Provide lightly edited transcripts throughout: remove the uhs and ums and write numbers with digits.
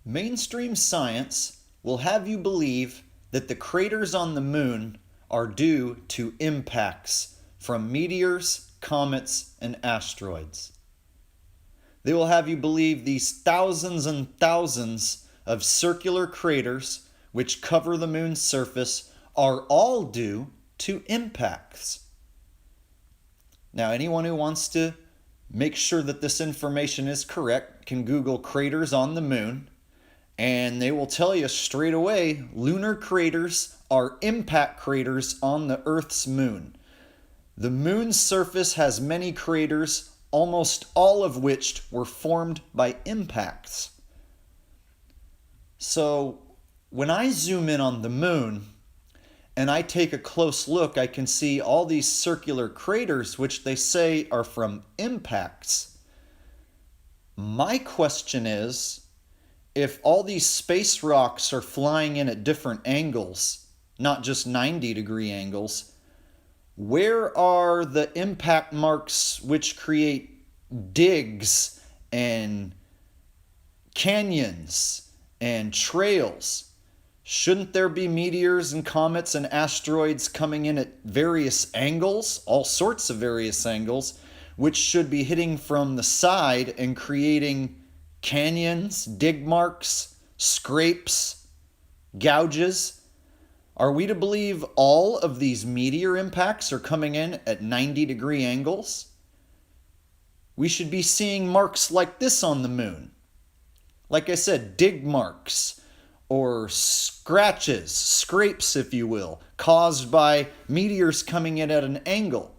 Mainstream science will have you believe that the craters on the moon are due to impacts from meteors, comets, and asteroids. They will have you believe these thousands and thousands of circular craters which cover the moon's surface are all due to impacts. Now, anyone who wants to make sure that this information is correct can Google craters on the moon, and they will tell you straight away lunar craters are impact craters on the Earth's moon. The moon's surface has many craters, almost all of which were formed by impacts. So when I zoom in on the moon and I take a close look, I can see all these circular craters which they say are from impacts. My question is, if all these space rocks are flying in at different angles, not just 90-degree angles, where are the impact marks which create digs and canyons and trails? Shouldn't there be meteors and comets and asteroids coming in at various angles, all sorts of various angles, which should be hitting from the side and creating canyons, dig marks, scrapes, gouges? Are we to believe all of these meteor impacts are coming in at 90-degree angles? We should be seeing marks like this on the moon. Like I said, dig marks or scratches, scrapes if you will, caused by meteors coming in at an angle.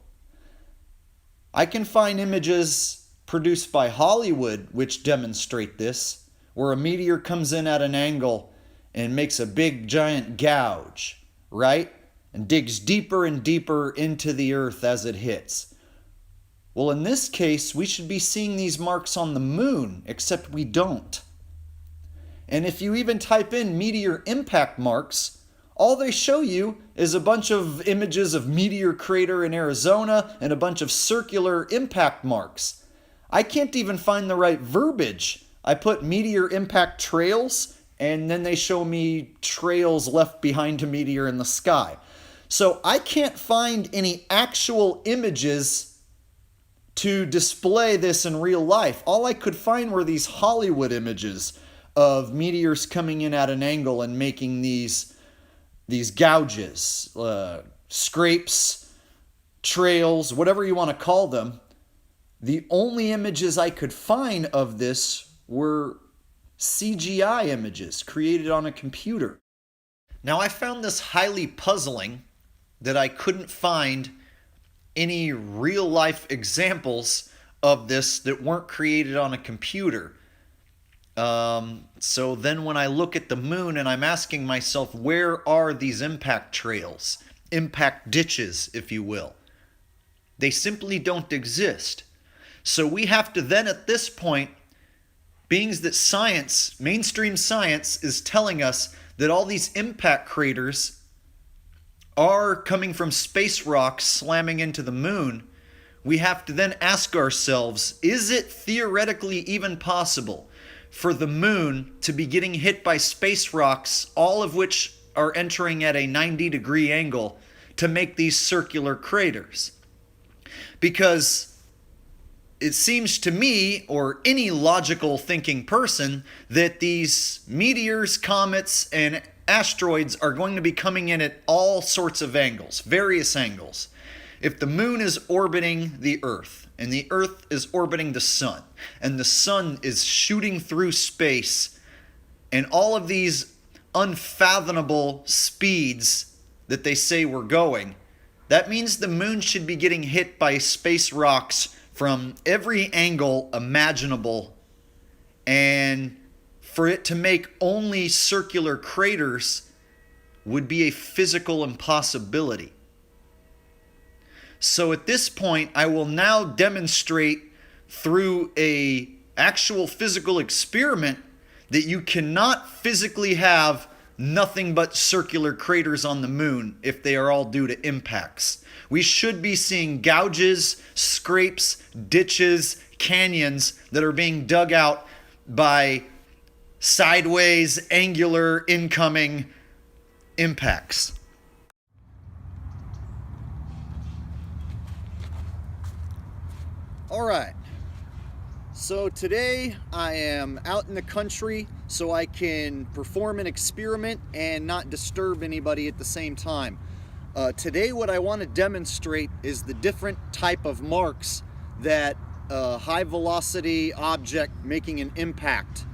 I can find images produced by Hollywood which demonstrate this, where a meteor comes in at an angle and makes a big giant gouge, right? And digs deeper and deeper into the earth as it hits. Well, in this case, we should be seeing these marks on the moon, except we don't. And if you even type in meteor impact marks, all they show you is a bunch of images of meteor crater in Arizona and a bunch of circular impact marks. I can't even find the right verbiage. I put meteor impact trails, and then they show me trails left behind a meteor in the sky. So I can't find any actual images to display this in real life. All I could find were these Hollywood images of meteors coming in at an angle and making these gouges, scrapes, trails, whatever you want to call them. The only images I could find of this were CGI images created on a computer. Now, I found this highly puzzling that I couldn't find any real-life examples of this that weren't created on a computer. So then when I look at the moon and I'm asking myself, where are these impact trails, impact ditches, if you will? They simply don't exist. So we have to then at this point, being that science, mainstream science, is telling us that all these impact craters are coming from space rocks slamming into the moon, we have to then ask ourselves, is it theoretically even possible for the moon to be getting hit by space rocks, all of which are entering at a 90-degree angle, to make these circular craters? Because it seems to me, or any logical thinking person, that these meteors, comets, and asteroids are going to be coming in at all sorts of angles, various angles. If the moon is orbiting the Earth, and the Earth is orbiting the sun, and the sun is shooting through space, and all of these unfathomable speeds that they say we're going, that means the moon should be getting hit by space rocks from every angle imaginable, and for it to make only circular craters would be a physical impossibility. So at this point, I will now demonstrate through a actual physical experiment that you cannot physically have nothing but circular craters on the moon if they are all due to impacts. We should be seeing gouges, scrapes, ditches, canyons that are being dug out by sideways, angular, incoming impacts. All right. So today I am out in the country so I can perform an experiment and not disturb anybody at the same time. Today what I want to demonstrate is the different type of marks that a high velocity object making an impact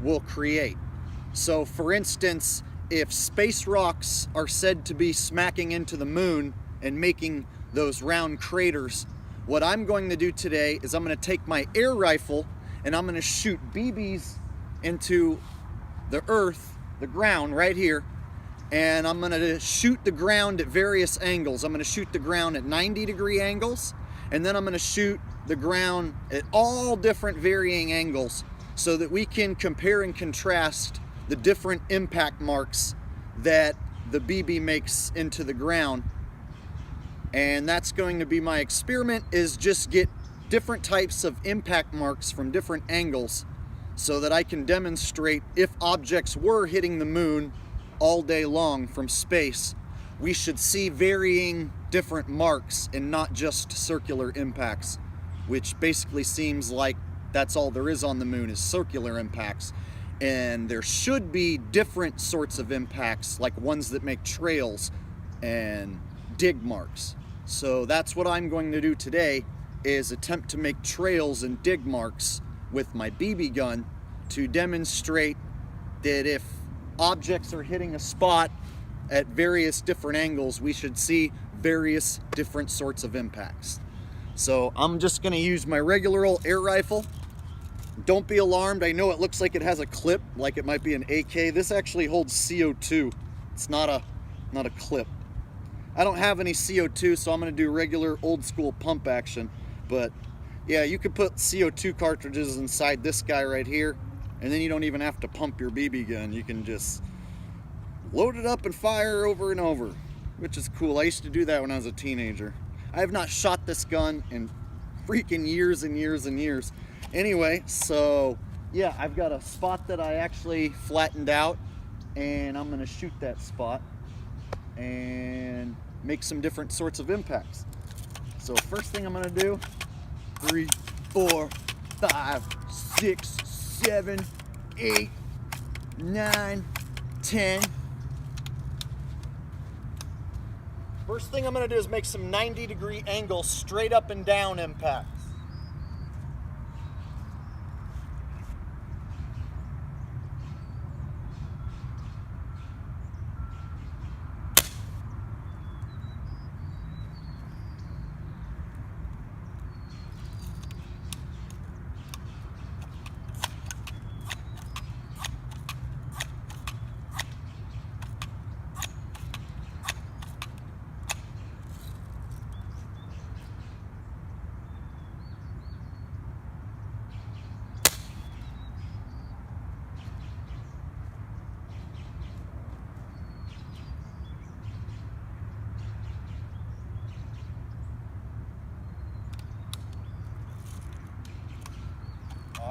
will create. So for instance, if space rocks are said to be smacking into the moon and making those round craters, what I'm going to do today is I'm going to take my air rifle and I'm going to shoot BBs into the earth, the ground right here, and I'm going to shoot the ground at various angles. I'm going to shoot the ground at 90-degree angles, and then I'm going to shoot the ground at all different varying angles so that we can compare and contrast the different impact marks that the BB makes into the ground. And that's going to be my experiment, is just get different types of impact marks from different angles so that I can demonstrate if objects were hitting the moon all day long from space, we should see varying different marks and not just circular impacts, which basically seems like that's all there is on the moon is circular impacts. And there should be different sorts of impacts, like ones that make trails and dig marks. So that's what I'm going to do today, is attempt to make trails and dig marks with my BB gun to demonstrate that if objects are hitting a spot at various different angles, we should see various different sorts of impacts. So I'm just going to use my regular old air rifle. Don't be alarmed. I know it looks like it has a clip, like it might be an AK. This actually holds CO2. It's not a clip. I don't have any CO2, so I'm going to do regular old school pump action. But yeah, you could put CO2 cartridges inside this guy right here, and then you don't even have to pump your BB gun. You can just load it up and fire over and over, which is cool. I used to do that when I was a teenager. I have not shot this gun in freaking years and years and years. Anyway, so yeah, I've got a spot that I actually flattened out, and I'm gonna shoot that spot and make some different sorts of impacts. So first thing I'm gonna do, 3, 4, 5, 6, 7, 8, 9, 10. First thing I'm gonna do is make some 90-degree angle straight up and down impacts.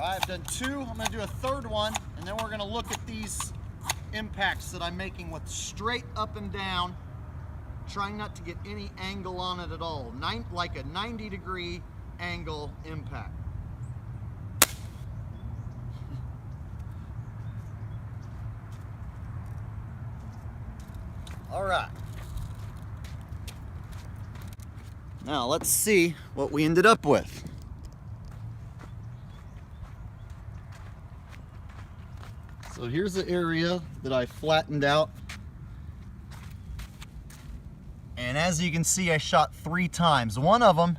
I've done 2, I'm going to do a third one, and then we're going to look at these impacts that I'm making with straight up and down, trying not to get any angle on it at all, like a 90-degree angle impact. All right. Now let's see what we ended up with. So here's the area that I flattened out. And as you can see, I shot 3 times. One of them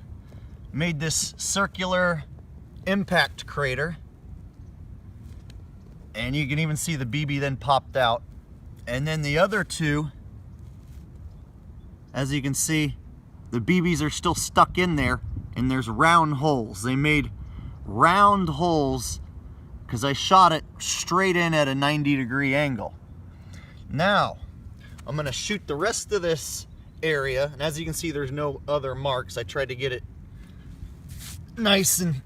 made this circular impact crater. And you can even see the BB then popped out. And then the other 2, as you can see, the BBs are still stuck in there, and there's round holes. They made round holes because I shot it straight in at a 90-degree angle. Now, I'm gonna shoot the rest of this area, and as you can see, there's no other marks. I tried to get it nice and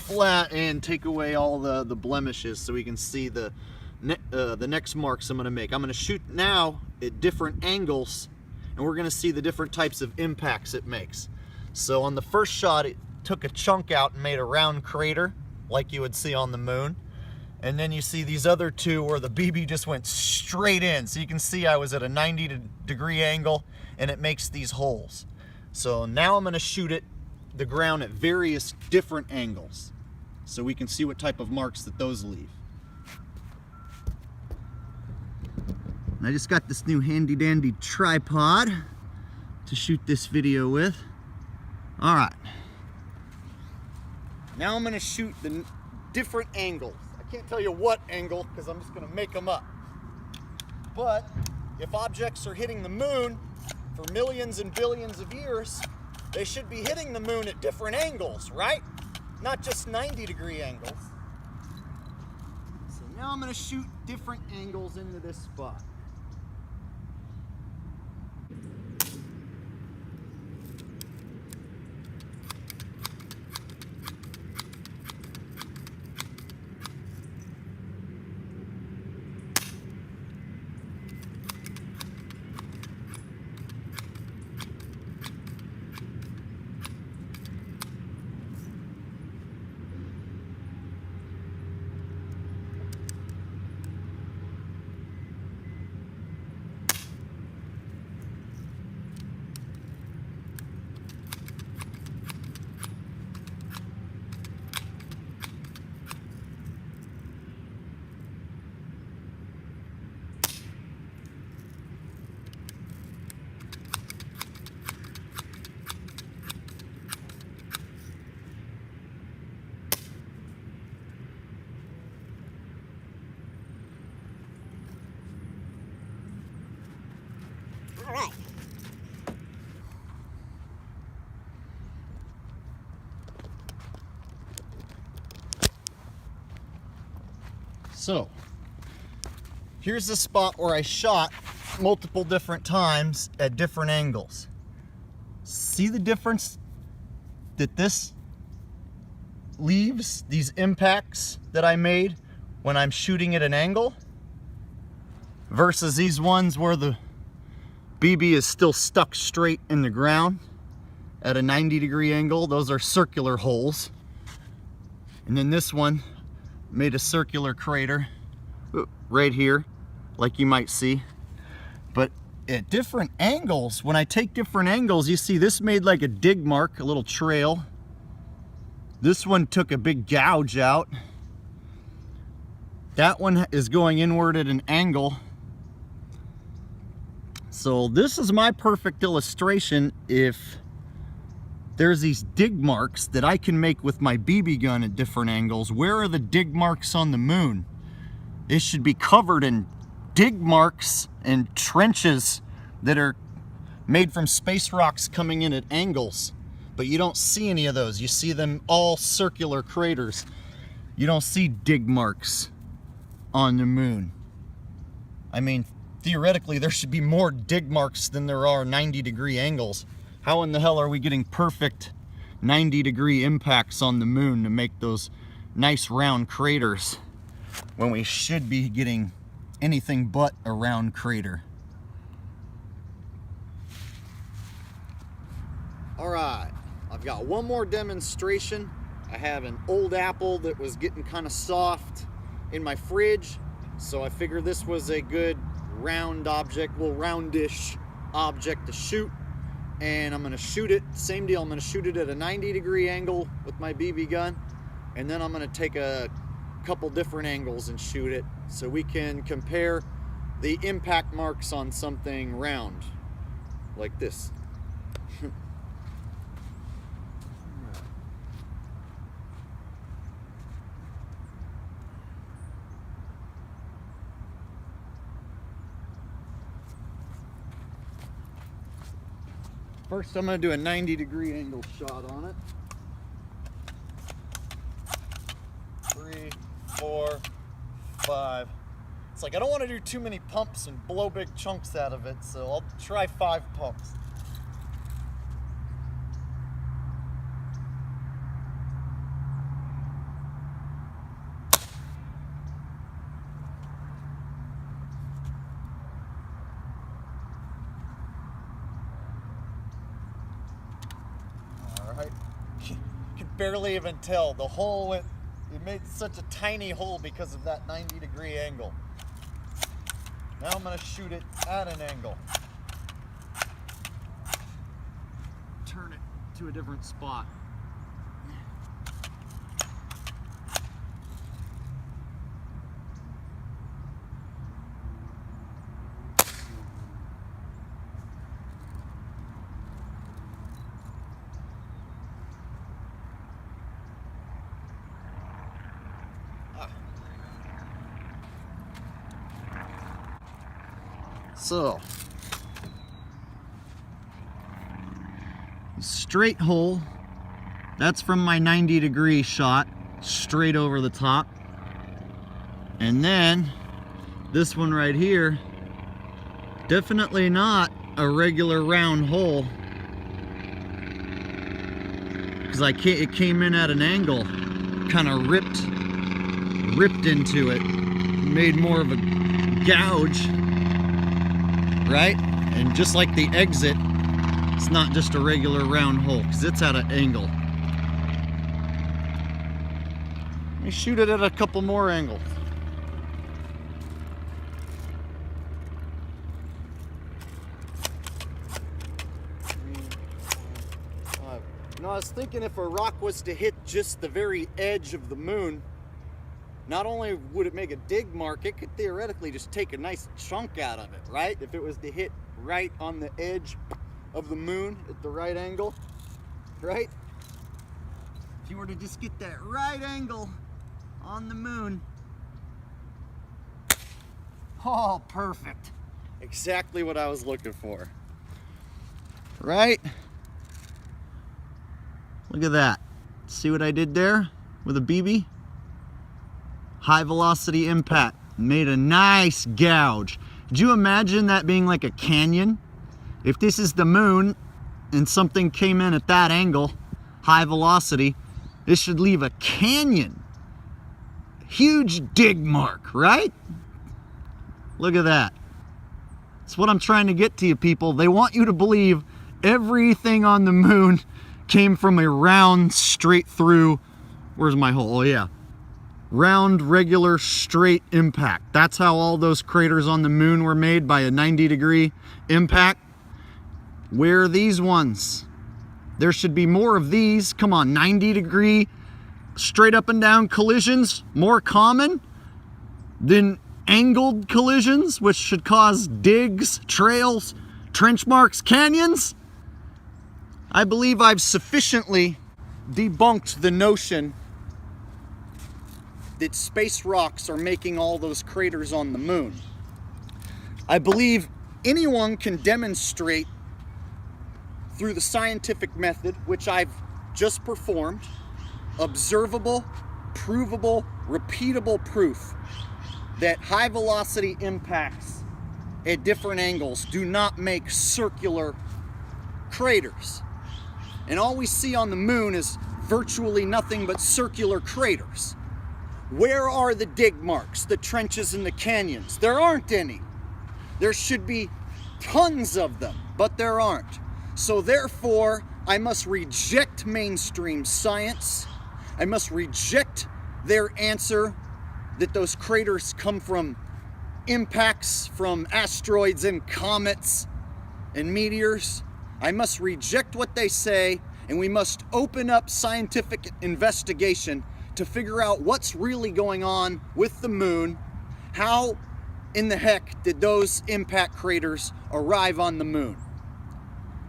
flat and take away all the blemishes so we can see the next marks I'm going to make. I'm going to shoot now at different angles, and we're going to see the different types of impacts it makes. So on the first shot, it took a chunk out and made a round crater like you would see on the moon. And then you see these other two where the BB just went straight in. So you can see I was at a 90-degree angle and it makes these holes. So now I'm going to shoot the ground at various different angles so we can see what type of marks that those leave. And I just got this new handy dandy tripod to shoot this video with. All right. Now I'm going to shoot the different angles. I can't tell you what angle because I'm just going to make them up. But if objects are hitting the moon for millions and billions of years, they should be hitting the moon at different angles, right? Not just 90-degree angles. So now I'm going to shoot different angles into this spot. All right. So, here's the spot where I shot multiple different times at different angles. See the difference that this leaves, these impacts that I made when I'm shooting at an angle, versus these ones where the BB is still stuck straight in the ground at a 90-degree angle. Those are circular holes. And then this one made a circular crater right here, like you might see. But at different angles, when I take different angles, you see this made like a dig mark, a little trail. This one took a big gouge out. That one is going inward at an angle. So this is my perfect illustration. If there's these dig marks that I can make with my BB gun at different angles, where are the dig marks on the moon? It should be covered in dig marks and trenches that are made from space rocks coming in at angles. But you don't see any of those. You see them all circular craters. You don't see dig marks on the moon. I mean, theoretically, there should be more dig marks than there are 90-degree angles. How in the hell are we getting perfect 90-degree impacts on the moon to make those nice round craters when we should be getting anything but a round crater? All right, I've got one more demonstration. I have an old apple that was getting kind of soft in my fridge, so I figured this was a good round object, well, roundish object to shoot. And I'm going to shoot it, same deal, I'm going to shoot it at a 90-degree angle with my BB gun, and then I'm going to take a couple different angles and shoot it so we can compare the impact marks on something round like this. First, I'm going to do a 90-degree angle shot on it. 3, 4, 5. It's like I don't want to do too many pumps and blow big chunks out of it, so I'll try 5 pumps. barely even tell. The hole went, it made such a tiny hole because of that 90-degree angle. Now I'm going to shoot it at an angle. Turn it to a different spot. So, straight hole, that's from my 90-degree shot, straight over the top. And then, this one right here, definitely not a regular round hole. Because it came in at an angle, kind of ripped into it, made more of a gouge. Right? And just like the exit, it's not just a regular round hole because it's at an angle. Let me shoot it at a couple more angles. You know, I was thinking if a rock was to hit just the very edge of the moon, not only would it make a dig mark, it could theoretically just take a nice chunk out of it, right? If it was to hit right on the edge of the moon at the right angle, right? If you were to just get that right angle on the moon. Oh, perfect. Exactly what I was looking for. Right? Look at that. See what I did there with a BB? High velocity impact, made a nice gouge. Could you imagine that being like a canyon? If this is the moon and something came in at that angle, high velocity, this should leave a canyon. Huge dig mark, right? Look at that. That's what I'm trying to get to you people. They want you to believe everything on the moon came from a round, straight through, where's my hole? Oh yeah. Round, regular, straight impact. That's how all those craters on the moon were made, by a 90-degree impact. Where are these ones? There should be more of these. Come on, 90-degree, straight up and down collisions, more common than angled collisions, which should cause digs, trails, trench marks, canyons. I believe I've sufficiently debunked the notion that space rocks are making all those craters on the moon. I believe anyone can demonstrate through the scientific method, which I've just performed, observable, provable, repeatable proof that high velocity impacts at different angles do not make circular craters. And all we see on the moon is virtually nothing but circular craters. Where are the dig marks, the trenches, and the canyons? There aren't any. There should be tons of them, but there aren't. So therefore, I must reject mainstream science. I must reject their answer that those craters come from impacts from asteroids and comets and meteors. I must reject what they say, and we must open up scientific investigation to figure out what's really going on with the moon. How in the heck did those impact craters arrive on the moon?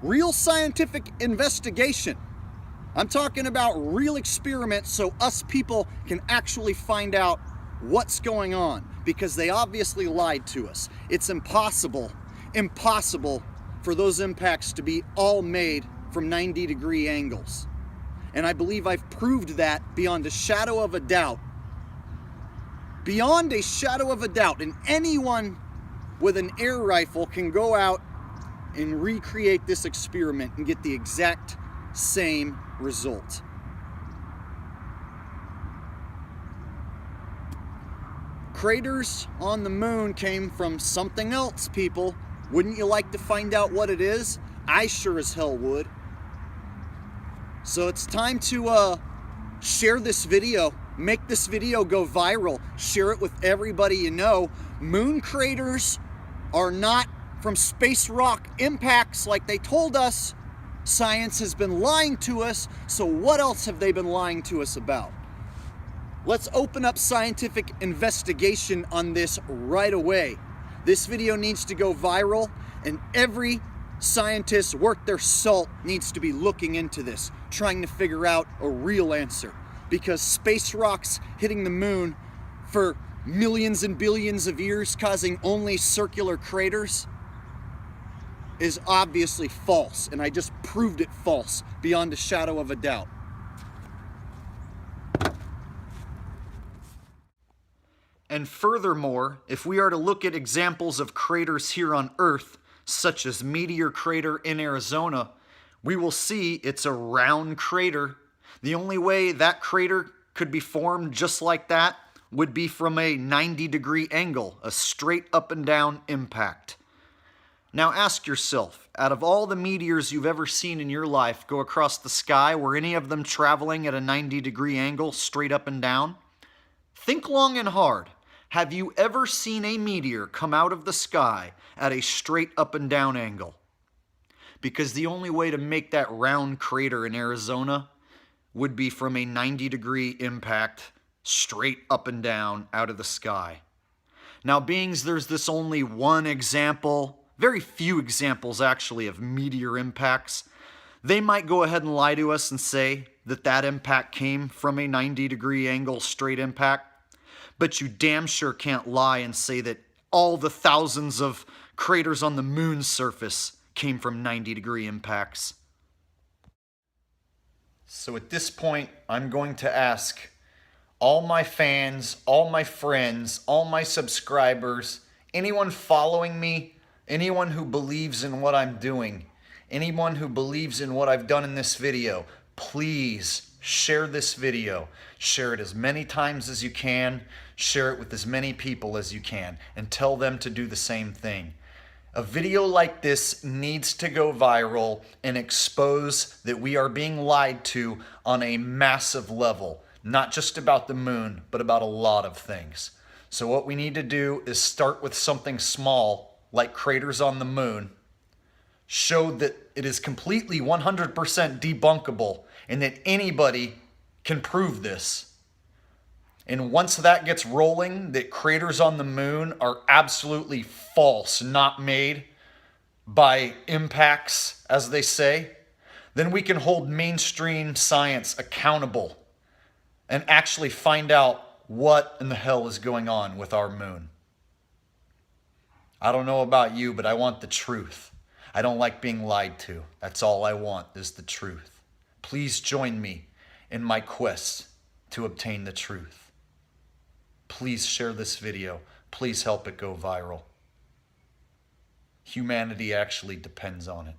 Real scientific investigation. I'm talking about real experiments so us people can actually find out what's going on, because they obviously lied to us. It's impossible for those impacts to be all made from 90-degree angles. And I believe I've proved that beyond a shadow of a doubt. Beyond a shadow of a doubt. And anyone with an air rifle can go out and recreate this experiment and get the exact same result. Craters on the moon came from something else, people. Wouldn't you like to find out what it is? I sure as hell would. So it's time to Share this video, make this video go viral, share it with everybody you know. Moon craters are not from space rock impacts like they told us. Science has been lying to us, so what else have they been lying to us about? Let's open up scientific investigation on this right away. This video needs to go viral, and every scientist worth their salt needs to be looking into this, trying to figure out a real answer. Because space rocks hitting the moon for millions and billions of years causing only circular craters is obviously false, and I just proved it false beyond a shadow of a doubt. And furthermore, if we are to look at examples of craters here on Earth, such as Meteor Crater in Arizona, we will see it's a round crater. The only way that crater could be formed just like that would be from a 90-degree angle, a straight up and down impact. Now ask yourself, out of all the meteors you've ever seen in your life go across the sky, were any of them traveling at a 90-degree angle, straight up and down? Think long and hard. Have you ever seen a meteor come out of the sky at a straight up and down angle? Because the only way to make that round crater in Arizona would be from a 90-degree impact, straight up and down out of the sky. Now, beings there's this only one example, very few examples actually, of meteor impacts, they might go ahead and lie to us and say that that impact came from a 90-degree angle straight impact. But you damn sure can't lie and say that all the thousands of craters on the moon's surface came from 90-degree impacts. So at this point, I'm going to ask all my fans, all my friends, all my subscribers, anyone following me, anyone who believes in what I'm doing, anyone who believes in what I've done in this video, please share this video. Share it as many times as you can. Share it with as many people as you can, and tell them to do the same thing. A video like this needs to go viral and expose that we are being lied to on a massive level. Not just about the moon, but about a lot of things. So what we need to do is start with something small, like craters on the moon. Show that it is completely 100% debunkable and that anybody can prove this. And once that gets rolling, that craters on the moon are absolutely false, not made by impacts, as they say, then we can hold mainstream science accountable and actually find out what in the hell is going on with our moon. I don't know about you, but I want the truth. I don't like being lied to. That's all I want is the truth. Please join me in my quest to obtain the truth. Please share this video. Please help it go viral. Humanity actually depends on it.